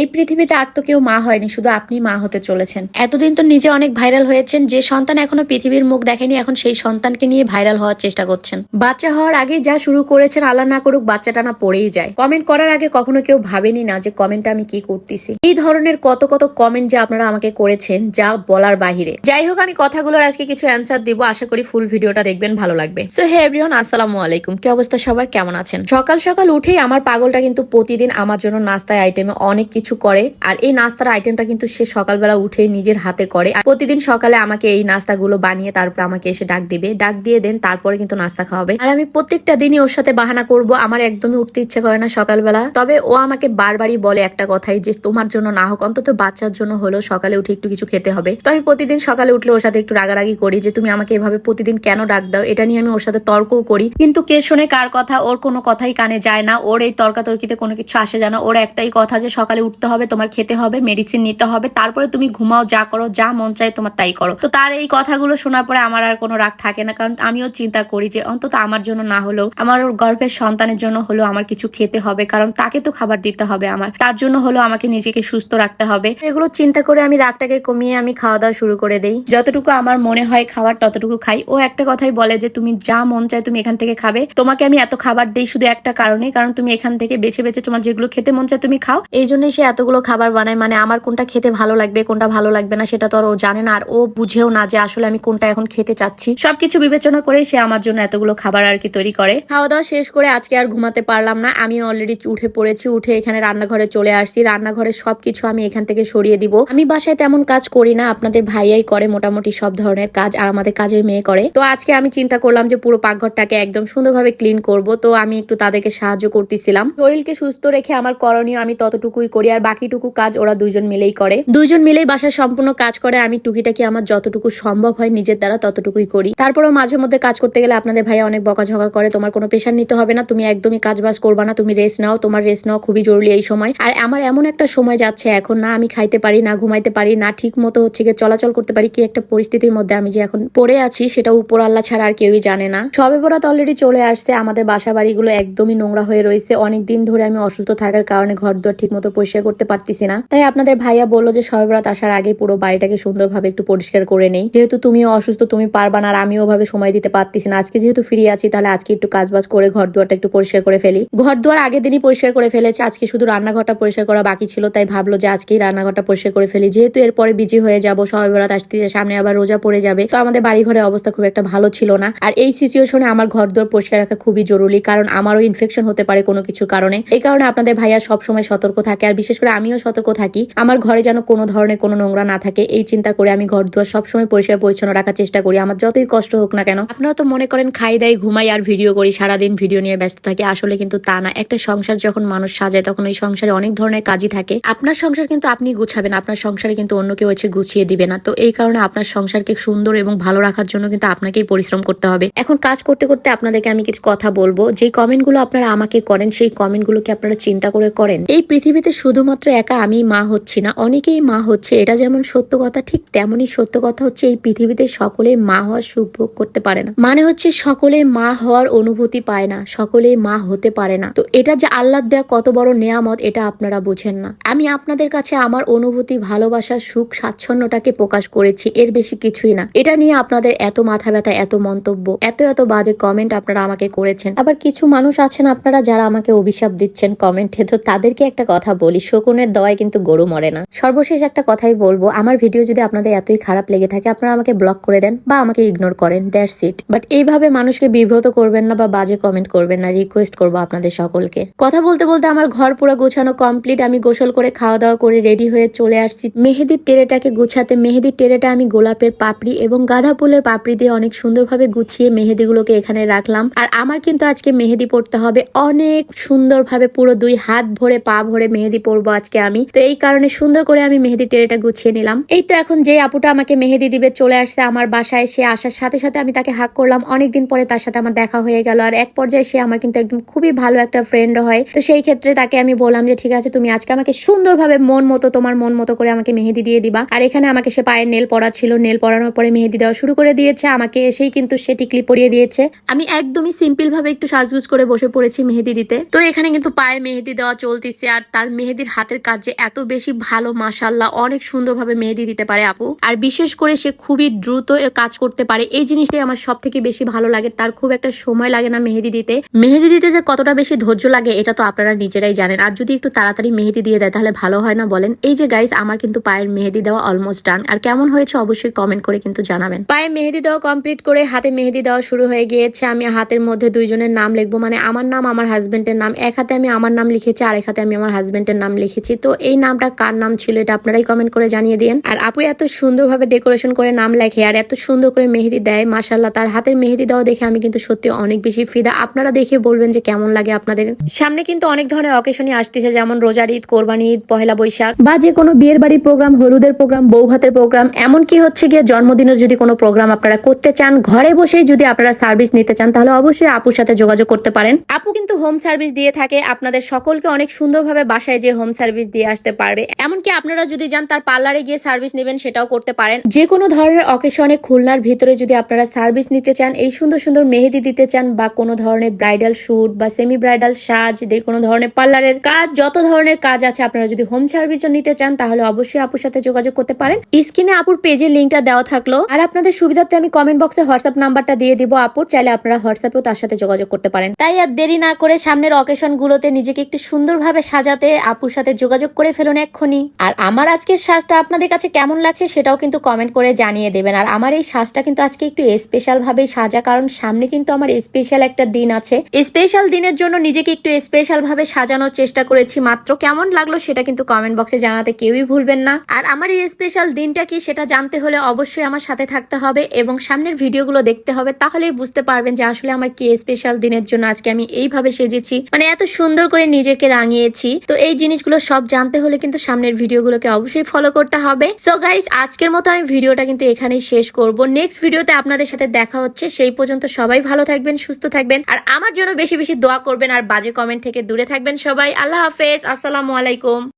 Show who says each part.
Speaker 1: এই পৃথিবীতে আর তো কেউ মা হয়নি, শুধু আপনি মা হতে চলেছেন। এতদিন তো নিজে অনেক ভাইরাল হয়েছেন, যে সন্তান এখনো পৃথিবীর মুখ দেখেনি এখন সেই সন্তানকে নিয়ে ভাইরাল হওয়ার চেষ্টা করছেন। বাচ্চা হওয়ার আগে যা শুরু করেছেন, আল্লাহ না করুক বাচ্চাটা না পড়েই যায়। কমেন্ট করার আগে কখনো কেউ ভাবেনি না যে কমেন্টটা আমি কি করতেছি। এই ধরনের কত কত কমেন্ট যে আপনারা আমাকে করেছেন, যা বলার বাহিরে। যাই হোক, আমি কথাগুলোর আজকে কিছু অ্যান্সার দিব, আশা করি ফুল ভিডিওটা দেখবেন, ভালো লাগবে। সো হে এভরিওয়ান, আসসালামু আলাইকুম। কি অবস্থা সবার, কেমন আছেন? সকাল সকাল উঠেই আমার পাগলটা কিন্তু প্রতিদিন আমার জন্য নাস্তার আইটেমে অনেক কিছু করে। আর এই নাস্তার আইটেমটা কিন্তু সে সকালবেলা উঠে নিজের হাতে করে। আর প্রতিদিন সকালে আমাকে এই নাস্তাগুলো বানিয়ে তারপর আমাকে এসে ডাক দিবে, ডাক দিয়ে দেন তারপরে কিন্তু নাস্তা খাওয়াবে। আর আমি প্রত্যেকটা দিনই ওর সাথে বাহানা করব, আমার একদমই উঠতে ইচ্ছে করে না সকালবেলা। তবে ও আমাকে বারবারই বলে একটা কথাই, যে তোমার জন্য না হোক অন্তত বাচ্চার জন্য হলো সকালে উঠে একটু কিছু খেতে হবে। তো আমি প্রতিদিন সকালে উঠলে ওর সাথে একটু রাগারাগি করি যে তুমি আমাকে এভাবে প্রতিদিন কেন ডাক দাও। এটা নিয়ে আমি ওর সাথে তর্কও করি, কিন্তু কে শোনে কার কথা, ওর কোনো কথাই কানে যায় না। ওর এই তর্কাতর্কিতে কোনো কিছু আসে যায় না। ওর একটাই কথা যে সকালে উঠতে হবে, তোমার খেতে হবে, মেডিসিন নিতে হবে, তারপরে তুমি ঘুমাও, যা করো, যা মন চায় তোমার তাই করো। তো তার এই কথাগুলো শোনার পরে আমার আর কোনো রাগ থাকে না, কারণ আমিও চিন্তা করি যে অন্তত আমার জন্য না হলেও আমার গর্ভের সন্তানের জন্য হলেও আমার কিছু খেতে হবে, কারণ তাকে তো খাবার দিতে হবে, আমার তার জন্য হলেও আমাকে নিজেকে সুস্থ রাখতে হবে। এগুলো চিন্তা করে আমি রাগটাকে কমিয়ে আমি খাওয়া দাওয়া শুরু করে দেই। যতটুকু আমার মনে হয় খাবার ততটুকু খাই। ও একটা কথাই বলে যে তুমি যা মন চায় তুমি এখান থেকে খাবে। তোমাকে আমি এত খাবার দেই শুধু একটা কারণে, কারণ তুমি এখান থেকে বেছে বেছে তোমার যেগুলো খেতে মন চায় তুমি খাও। এই জন্যই সে এতগুলো খাবার বানায়। মানে আমার কোনটা খেতে ভালো লাগবে কোনটা ভালো লাগবে না সেটা তো আর ও জানে না, আর ও বুঝেও না যে আসলে আমি কোনটা এখন খেতে চাচ্ছি। সবকিছু বিবেচনা করে সে আমার জন্য এতগুলো খাবার আর কি তৈরি করে। খাওয়া দাওয়া শেষ করে আজকে আর ঘুমাতে পারলাম না, আমি অলরেডি উঠে পড়েছি। উঠে এখানে রান্নাঘরে চলে আসছি। রান্নাঘরে সবকিছু আমি এখান থেকে সরিয়ে দিব। আমি বাসায় তেমন কাজ করি না, আপনাদের ভাইয়াই করে মোটামুটি সব ধরনের কাজ, আর আমাদের কাজের মেয়ে করে। তো আজকে আমি চিন্তা করলাম যে পুরো পাকঘরটাকে একদম সুন্দরভাবে ক্লিন করব। তো আমি একটু তাদেরকে সাহায্য করতেছিলাম। শরীরকে সুস্থ রেখে আমার করণীয় আমি ততটুকুই করি, আর বাকিটুকু কাজ ওরা দুইজন মিলেই করে। দুইজন মিলেই বাসার সম্পূর্ণ কাজ করে। আমি টুকিটাকি আমার যতটুকু সম্ভব হয় নিজের দ্বারা ততটুকুই করি। তারপরেও মাঝে মধ্যে কাজ করতে গেলে আপনাদের ভাইয়া অনেক বকাঝকা করে, তোমার কোনো প্রেশার নিতে হবে না, তুমি একদমই কাজ বাজ করবা না, তুমি রেস্ট নাও, তোমার রেস্ট নাও খুবই জরুরি এই সময়। আর আমার এমন একটা সময় যাচ্ছে এখন, না আমি খাইতে পারি, না ঘুমাইতে পারি, না ঠিক মতো হচ্ছে গিয়ে চলাচল করতে পারি। কি একটা পরিস্থিতির মধ্যে আমি যে এখন পড়ে আছি সেটা উপর আল্লাহ ছাড়া আর কেউই জানে না। সবে বরাত অলরেডি চলে আসছে, আমাদের বাসা বাড়িগুলো একদমই নোংরা হয়ে রয়েছে। অনেক দিন ধরে আমি অসুস্থ থাকার কারণে ঘর দুয়ার ঠিক মতো পরিষ্কার করতে পারতেছি না। তাই আপনাদের ভাইয়া বললো যে সবে বরাত আসার আগে পুরো বাড়িটাকে সুন্দরভাবে একটু পরিষ্কার করে নেই, যেহেতু তুমিও অসুস্থ, তুমি পারবা না, আর আমিও ভাবে সময় দিতে পারতেছি না। আজকে যেহেতু ফ্রি আছি, তাহলে আজকে একটু কাজবাজ করে ঘর দুয়ারটা একটু পরিষ্কার করে ফেলি। ঘর দুয়ার আগের দিনই পরিষ্কার করে ফেলেছে, আজকে শুধু রান্নাঘরটা পরিষ্কার করা বাকি ছিল। তাই ভাবলো যে আজকেই রান্নাঘরটা পরিষ্কার করে ফেলি, যেহেতু এরপরে বিজি হয়ে যাবো, সবে বরাত আসতেছে, সামনে আবার রোজা পড়ে যাবে। তো আমাদের বাড়ি ঘরের অবস্থা খুব একটা ভালো ছিল না, আর এই সিচুয়েশনে আমার ঘর দুয়ার পরিষ্কার রাখা খুবই জরুরি, কারণ আমারও ইনফেকশন হতে পারে কোনো কিছুর কারণে। এই কারণে আপনাদের ভাইয়া সবসময় সতর্ক থাকে, আর বিশেষ করে আমিও সতর্ক থাকি আমার ঘরে যেন কোনো ধরনের কোনো নোংরা না থাকে। এই চিন্তা করে আমি ঘর দুয়ার সবসময় পরিষ্কার পরিচ্ছন্ন রাখার চেষ্টা করি, আমার যতই কষ্ট হোক না কেন। আপনারা তো মনে করেন খাই দাই ঘুমাই আর ভিডিও করি, সারাদিন ভিডিও নিয়ে ব্যস্ত থাকি, আসলে কিন্তু তা না। একটা সংসার যখন মানুষ সাজায় তখন ওই সংসারে অনেক ধরনের কাজই থাকে। আপনার সংসার কিন্তু আপনি গুছাবেন, আপনার সংসারে কিন্তু অন্য কেউ এসে গুছিয়ে দিবে না। তো এই কারণে আপনার সংসারকে সুন্দর এবং ভালো রাখার জন্য কিন্তু আপনাকেই পরিশ্রম করতে হবে। এখন কাজ করতে করতে আপনাদেরকে আমি কিছু কথা বলবো। যে কমেন্টগুলো আপনারা আমাকে করেন সেই কমেন্টগুলোকে আপনারা চিন্তা করে করেন। এই পৃথিবীতে শুধুমাত্র একা আমি মা হচ্ছি না, অনেকেই মা হচ্ছে। এটা যেমন সত্য কথা, ঠিক তেমনই সত্য কথা হচ্ছে এই পৃথিবীতে সকলে মা হওয়ার সুখ ভোগ করতে পারে না। মানে হচ্ছে সকলে মা হওয়ার অনুভূতি পায় না, সকলে মা হতে পারে না। তো এটা যে আল্লাহর দেয়া কত বড় নেয়ামত এটা আপনারা বুঝেন না। আমি আপনাদের কাছে আমার অনুভূতি, ভালোবাসা, সুখ, স্বাচ্ছন্দ্যটাকে প্রকাশ করেছি, এর বেশি কিছুই না। এটা নিয়ে আপনাদের এত মাথা ব্যথা, এত মন্তব্য, এত বাজে কমেন্ট আপনারা আমাকে করেছেন। আবার কিছু মানুষ আছেন আপনারা যারা আমাকে অভিশাপ দিচ্ছেন কমেন্টে। তো তাদেরকে একটা কথা বলি, শকুনের দোয়ায় কিন্তু গরু মরে না। সর্বশেষ একটা কথাই বলবো, আমার ভিডিও যদি আপনাদের এতই খারাপ লেগে থাকে আপনারা আমাকে ব্লক করে দেন বা আমাকে ইগনোর করেন, দ্যাটস ইট। বাট এইভাবে মানুষকে বিব্রত করবেন না বা বাজে কমেন্ট করবেন না, রিকোয়েস্ট করবো আপনাদের সকলকে। কথা বলতে বলতে আমার ঘর পুরো গোছানো কমপ্লিট। আমি গোসল করে খাওয়া দাওয়া করে রেডি হয়ে চলে আসছি মেহেদির টেরেটাকে গুছাতে। মেহেদির টেরেটা আমি গোলাপের পাপড়ি এবং গাঁদা ফুলের পাপড়ি দিয়ে অনেক সুন্দরভাবে গুছিয়ে মেহেদিগুলোকে এখানে রাখলাম। আর আমার কিন্তু আজকে মেহেদি পড়তে হবে অনেক সুন্দরভাবে, পুরো 2 হাত ভরে পা ভরে মেহেদি পরবো আজকে আমি। তো এই কারণে সুন্দর করে আমি মেহেদি টেরেটা গুছিয়ে নিলাম। এই তো এখন যে আপুটা আমাকে মেহেদি দিবে চলে আসছে আমার বাসায়। সে আসার সাথে সাথে আমি তাকে হাক করলাম, অনেকদিন পরে তার সাথে আমার দেখা হয়ে গেল। আর এক পর্যায়ে সে আমার কিন্তু একদম খুবই ভালো একটা ফ্রেন্ড হয়। তো সেই ক্ষেত্রে তাকে আমি বললাম যে ঠিক আছে তুমি আজকে আমাকে সুন্দরভাবে মন মতো, তোমার মন মতো করে আমাকে মেহেদি দিয়ে দিবা। আর এখানে আমাকে সে পায়ের নেল পরা ছিল, নেল পরানোর পরে মেহেদি দেওয়া শুরু করে দিয়েছে। আমাকে এসেই কিন্তু সে টিকলি পরিয়ে দিয়েছে। আমি একদমই সিম্পল ভাবে একটু সাজগুজ করে বসে পড়েছি মেহেদি দিতে। তো এখানে কিন্তু পায়ে মেহেদি দেওয়া চলতেছে, আর তার মেহেদির হাতের কাজ যে এত বেশি ভালো, মাশাআল্লাহ, অনেক সুন্দরভাবে মেহেদি দিতে পারে আপু। আর বিশেষ করে সে খুবই দ্রুত কাজ করতে পারে, এই জিনিসটাই আমার সব থেকে বেশি ভালো লাগে। তার খুব একটা সময় লাগে না মেহেদি দিতে। মেহেদি দিতে যে কতটা বেশি ধৈর্য লাগে এটা তো আপনারা নিজেরাই জানেন। আর যদি একটু তাড়াতাড়ি মেহেদি দিয়ে দেয় তাহলে ভালো হয় না বলেন? এই যে গাইস, আমার কিন্তু পায়ের মেহেদি দেওয়া অলমোস্ট ডান। আর কেমন হয়েছে অবশ্যই কমেন্ট করে কিন্তু জানাবেন। পায়ে মেহেদি দেওয়া কমপ্লিট করে হাতে মেহেদি দেওয়া শুরু হয়ে গিয়েছে। আমি হাতের মধ্যে দুইজনের নাম লিখবো, মানে আমার নাম, আমার হাজবেন্ডের নাম। এক হাতে আমি আমার নাম লিখেছি, আর এক হাতে আমি আমার হাজবেন্ডের নাম লিখেছি। তো এই নামটা কার নাম ছিল এটা আপনারাই কমেন্ট করে জানিয়ে দিন। আর আপু এত সুন্দরভাবে ডেকোরেশন করে নাম লেখে আর এত সুন্দর করে মেহেদি দেয়, মাশাআল্লাহ। তার হাতের মেহেদি দেওয়া দেখে আমি কিন্তু সত্যি অনেক বেশি ফিদা। আপনারা দেখে বলবেন যে কেমন লাগে আপনাদের। সামনে কিন্তু অনেক ধরনের অকেশনই আসতেছে, যেমন রোজার ঈদ, কোরবানি ঈদ, পহেলা বৈশাখ, বা যে কোনো বিয়ের বাড়ির প্রোগ্রাম, হলুদের প্রোগ্রাম, বউ ভাতের প্রোগ্রাম, এমনকি হচ্ছে গিয়ে জন্মদিনের যদি কোনো প্রোগ্রাম আপনারা করতে চান, ঘরে বসেই যদি আপনারা সার্ভিস নিতে চান, তাহলে অবশ্যই আপুর সাথে যোগাযোগ করতে পারেন। আপু কিন্তু হোম সার্ভিস দিয়ে থাকে, আপনাদের সকলকে অনেক সুন্দরভাবে বাসায় যে হোম সার্ভিস দিয়ে আসতে পারবে। এমনকি আপনারা যদি যান তার পার্লারে গিয়ে সার্ভিস নেবেন সেটাও করতে পারেন। যে কোনো ধরনের অকেশনে খুলনার ভিতরে যদি আপনারা সার্ভিস নিতে চান, এই সুন্দর সুন্দর মেহেদি দিতে চান, বা কোনো ধরনের ব্রাইডাল শুট বা সেমি ব্রাইডাল সাজ, কোনো ধরনের পার্লারের কাজ, যত ধরনের কাজ আছে, আপনারা যদি হোম সার্ভিস নিতে চান তাহলে অবশ্যই আপুর সাথে যোগাযোগ করতে পারেন। স্ক্রিনে আপুর পেজের লিঙ্কটা দেওয়া থাকলো, আর আপনাদের সুবিধার্থে আমি কমেন্ট বক্সে হোয়াটসঅ্যাপ নাম্বারটা দিয়ে দিব আপুর, চাইলে আপনারা হোয়াটসঅ্যাপেও তার সাথে যোগাযোগ করতে পারেন। তাই আর দেরি না করে সামনের অকেশন গুলোতে নিজেকে একটু সুন্দরভাবে সাজাতে আপুর সাথে যোগাযোগ করে ফেলুন এক্ষুনি। আর আমার আজকের সাজটা আপনাদের কাছে কেমন লাগছে সেটাও কিন্তু কমেন্ট করে জানিয়ে দেবেন। আর আমার এই সাজটা কিন্তু আজকে একটু স্পেশাল ভাবে সাজা, কারণ সামনে কিন্তু আমার স্পেশাল একটা দিন আছে। স্পেশাল দিনের জন্য নিজেকে একটু স্পেশাল ভাবে সাজানোর চেষ্টা করেছি মাত্র। কেমন লাগলো সেটা কিন্তু কমেন্ট বক্সে জানাতে কেউই ভুলবেন না। আর আমার এই স্পেশাল দিনটা কি সেটা জানতে হলে অবশ্যই আমার সাথে থাকতে হবে এবং সামনের ভিডিওগুলো দেখতে হবে, তাহলেই বুঝতে পারবেন যে আসলে আমার কি স্পেশাল দিনের জন্য আজকে আমি এইভাবে সেজেছি, মানে এত সুন্দর করে নিজেকে রাঙিয়েছি। তো এই জিনিসগুলো সব জানতে হলে কিন্তু সামনের ভিডিওগুলোকে অবশ্যই ফলো করতে হবে। সো গাইস, আজকের মতো আমি ভিডিওটা কিন্তু এখানেই শেষ করব। নেক্সট ভিডিওতে আপনাদের সাথে দেখা হচ্ছে। সেই পর্যন্ত সবাই ভালো থাকবেন, সুস্থ থাকবেন, আর আমার জন্য বেশি বেশি দোয়া করবেন, আর বাজে কমেন্ট থেকে দূরে থাকবেন সবাই। আল্লাহ হাফেজ, আসসালামু আলাইকুম।